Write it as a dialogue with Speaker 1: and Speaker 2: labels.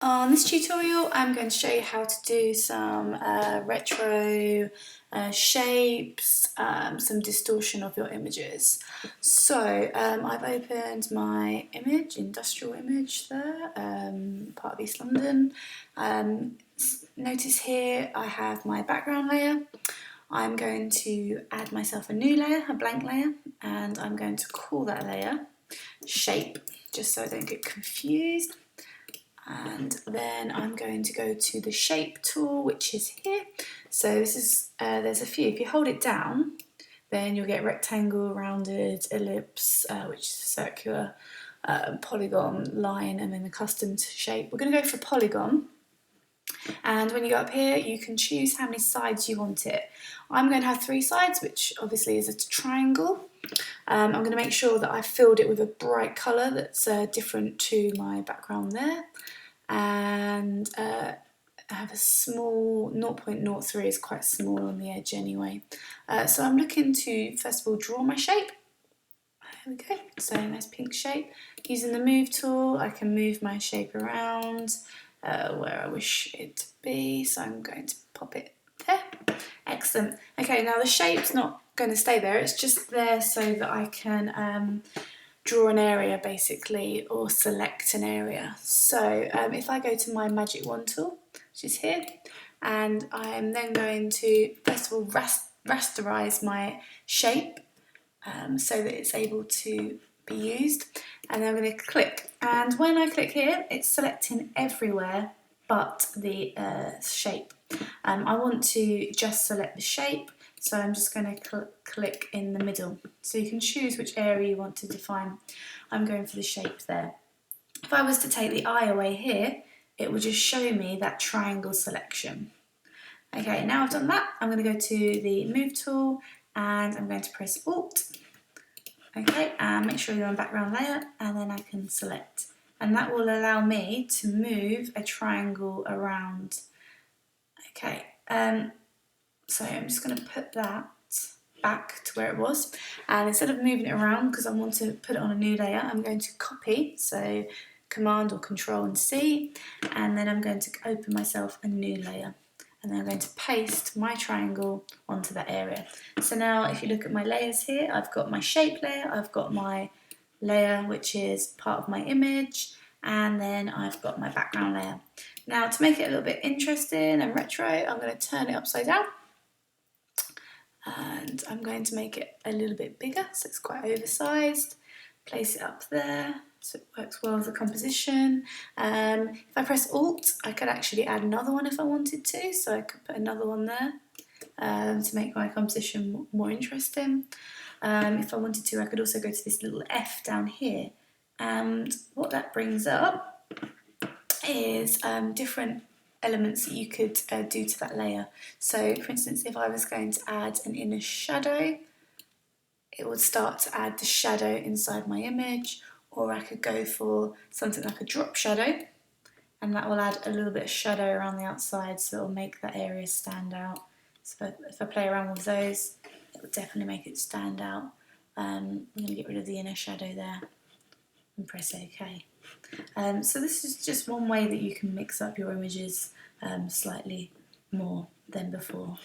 Speaker 1: On this tutorial, I'm going to show you how to do some retro shapes, some distortion of your images. So I've opened my image, industrial image there, part of East London. Notice here I have my background layer. I'm going to add myself a new layer, a blank layer, and I'm going to call that layer shape, just so I don't get confused. And then I'm going to go to the shape tool, which is here. So this is there's a few. If you hold it down, then you'll get rectangle, rounded, ellipse, which is circular, polygon, line, and then the custom shape. We're going to go for polygon. And when you go up here, you can choose how many sides you want it. I'm going to have 3 sides, which obviously is a triangle. I'm going to make sure that I've filled it with a bright colour that's different to my background there. And I have a small 0.03 is quite small on the edge anyway. So I'm looking to first of all draw my shape. There we go, so nice pink shape. Using the move tool, I can move my shape around where I wish it to be. So I'm going to pop it there. Excellent. Okay, now the shape's not going to stay there, it's just there so that I can draw an area basically, or select an area. So if I go to my magic wand tool, which is here, and I'm then going to first of all rasterize my shape so that it's able to be used, and then I'm going to click, and when I click here it's selecting everywhere but the shape. I want to just select the shape, so I'm just going to click in the middle. So you can choose which area you want to define. I'm going for the shape there. If I was to take the eye away here, it will just show me that triangle selection. Okay, now I've done that, I'm going to go to the move tool and I'm going to press Alt. Okay, and make sure you're on background layer, and then I can select. And that will allow me to move a triangle around. Okay, so I'm just going to put that back to where it was, and instead of moving it around because I want to put it on a new layer, I'm going to copy, so Command or Control and C, and then I'm going to open myself a new layer, and then I'm going to paste my triangle onto that area. So now if you look at my layers here, I've got my shape layer, I've got my layer which is part of my image, and then I've got my background layer. Now to make it a little bit interesting and retro, I'm going to turn it upside down, and I'm going to make it a little bit bigger so it's quite oversized. Place it up there so it works well with the composition. If I press Alt, I could actually add another one if I wanted to, so I could put another one there to make my composition more interesting. If I wanted to, I could also go to this little F down here, and what that brings up is different elements that you could do to that layer. So for instance, if I was going to add an inner shadow, it would start to add the shadow inside my image, or I could go for something like a drop shadow, and that will add a little bit of shadow around the outside, so it will make that area stand out. So if I play around with those, it will definitely make it stand out. I'm going to get rid of the inner shadow there and press OK. So this is just one way that you can mix up your images slightly more than before.